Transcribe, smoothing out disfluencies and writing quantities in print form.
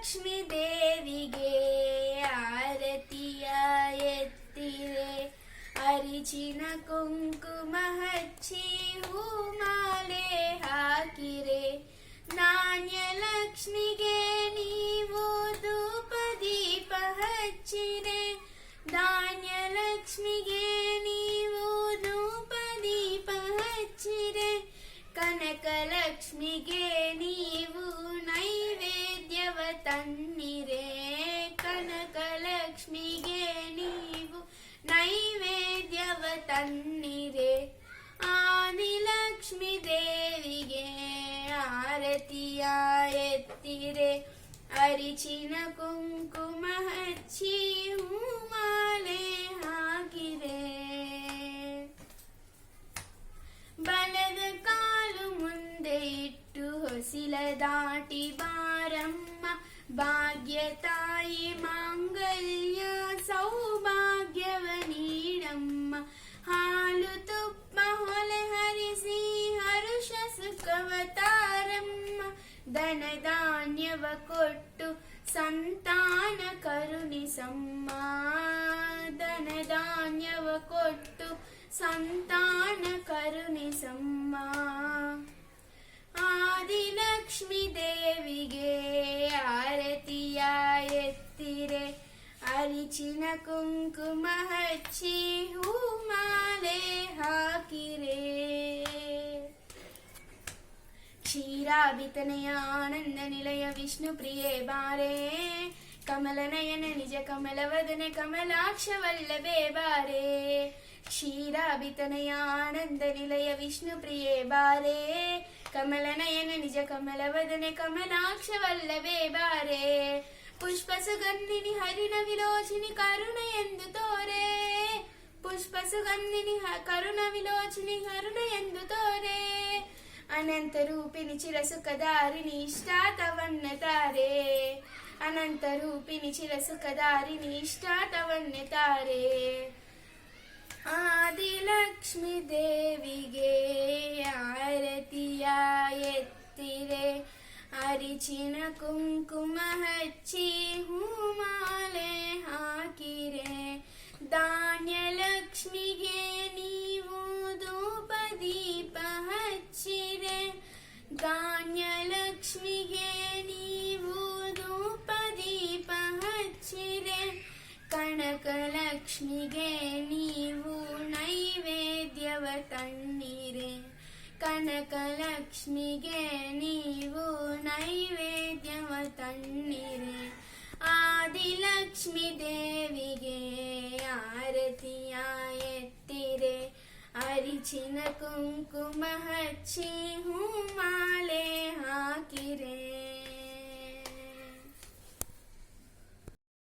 ಲಕ್ಷ್ಮೀ ದೇವಿಗೆ ಆರತಿಯ ಎತ್ತಿರೆ, ಅರಿಚಿನ ಕುಂಕುಮ ಹಚ್ಚಿ ಹೂಮಾಲೆ ಹಾಕಿರೆ. ನಾಣ್ಯ ಲಕ್ಷ್ಮಿಗೆ ನೀವು ಧೂಪ ದೀಪ ಹಚ್ಚಿರೆ, ಧಾನ್ಯ ಲಕ್ಷ್ಮಿಗೆ ನೀವು ಧೂಪ ದೀಪ ಹಚ್ಚಿರೆ. ಕನಕ ಲಕ್ಷ್ಮಿಗೆ ನೀವು ನೈವೇದ್ಯವ ತನ್ನಿರೆ, ಕನಕ ಲಕ್ಷ್ಮಿಗೆ ನೀವು ನೈವೇದ್ಯವ ತನ್ನಿರೆ. ಆದಿಲಕ್ಷ್ಮೀ ದೇವಿಗೆ ಆರತಿಯ ಎತ್ತಿರೆ, ಅರಿಚಿನ ಕುಂಕುಮ ಹಚ್ಚಿ ಹೂಮಾಲೆ ಹಾಕಿರೆ. ಬಲದ ಕಾಲು ಮುಂದೆ ಇಟ್ಟು ಹೊಸಿಲ ದಾಟಿ ಬಾರಮ್ಮ, ಭಾಗ್ಯ ತಾಯಿ ಮಾಂಗಲ್ಯ ಸೌಭಾಗ್ಯವ ನೀಡಮ್ಮ. ಹಾಲು ತುಪ್ಪ ಹೊಲೆ ಹರಿಸಿ ಹರುಷ ಸುಖವ ತಾರಮ್ಮ, ಧನ ಧಾನ್ಯವ ಕೊಟ್ಟು ಸಂತಾನ ಕರುಣಿಸಮ್ಮ, ಧನ ಧಾನ್ಯವ ಕೊಟ್ಟು ಸಂತಾನ ಕರುಣಿಸಮ್ಮ. ಆದಿಲಕ್ಷ್ಮೀ ದೇವಿಗೆ ಆರತಿಯ ಎತ್ತಿರೆ, ಅರಿಚಿನ ಕುಂಕುಮ ಹಚ್ಚಿ ಹೂಮಾಲೆ ಹಾಕಿರೆ. ಕ್ಷೀರಾಭಿತನಯ ಆನಂದ ನಿಲಯ ವಿಷ್ಣು ಪ್ರಿಯೆ ಬಾರೆ, ಕಮಲ ನಯನ ನಿಜ ಕಮಲ ವದನೆ ಕಮಲಾಕ್ಷ ವಲ್ಲಭೆ ಬಾರೆ. ಕ್ಷೀರಾಭಿತನಯ ಆನಂದ ನಿಲಯ ವಿಷ್ಣು ಪ್ರಿಯೆ ಬಾರೆ, ಕಮಲ ನಯನ ನಿಜ ಕಮಲ ವದನೆ ಕಮಲಾಕ್ಷ ವಲ್ಲಭೆ ಬಾರೆ. ಪುಷ್ಪ ಸುಗಂಧಿನಿ ಹರಿಣ ವಿಲೋಚಿನಿ ಕರುಣ ಎಂದು ತೋರೆ, ಪುಷ್ಪ ಸುಗಂಧಿನಿ ಕರುಣ ವಿಲೋಚಿನಿ ಕರುಣ ಎಂದು ತೋರೆ. ಅನಂತ ರೂಪಿಣಿ ಚಿರ ಸುಖದಾರಿಣಿ ಇಷ್ಟಾತವನ್ನ ತಾರೆ, ಅನಂತ ರೂಪಿಣಿ ಚಿರ ಸುಖದಾರಿಣಿ ಇಷ್ಟಾತವನ್ನ ತಾರೆ. ಆದಿಲಕ್ಷ್ಮೀ ದೇವಿಗೆ ಆರತಿಯ ಎತ್ತಿರೆ, ಅರಿಚಿನ ಕುಂಕುಮ ಹಚ್ಚಿ ಹೂಮಾಲೆ ಹಾಕಿರೆ. ಧಾನ್ಯ ಲಕ್ಷ್ಮಿಗೆ ನೀವು ಧೂಪ ದೀಪ ಹಚ್ಚಿರೆ, ಧಾನ್ಯ ಲಕ್ಷ್ಮಿಗೆ ನೀವು ಧೂಪ ದೀಪ ಹಚ್ಚಿರೆ. ಕನಕ ಲಕ್ಷ್ಮಿಗೆ ನೀವು ನೈವೇದ್ಯವ ತನ್ನಿರೆ, ಕನಕ ಲಕ್ಷ್ಮಿಗೆ ನೀವು ನೈವೇದ್ಯವ ತನ್ನಿರೆ. ಆದಿಲಕ್ಷ್ಮೀ ದೇವಿಗೆ ಆರತಿಯ ಎತ್ತಿರೆ, ಅರಿಚಿನ ಕುಂಕುಮ ಹಚ್ಚಿ ಹೂಮಾಲೆ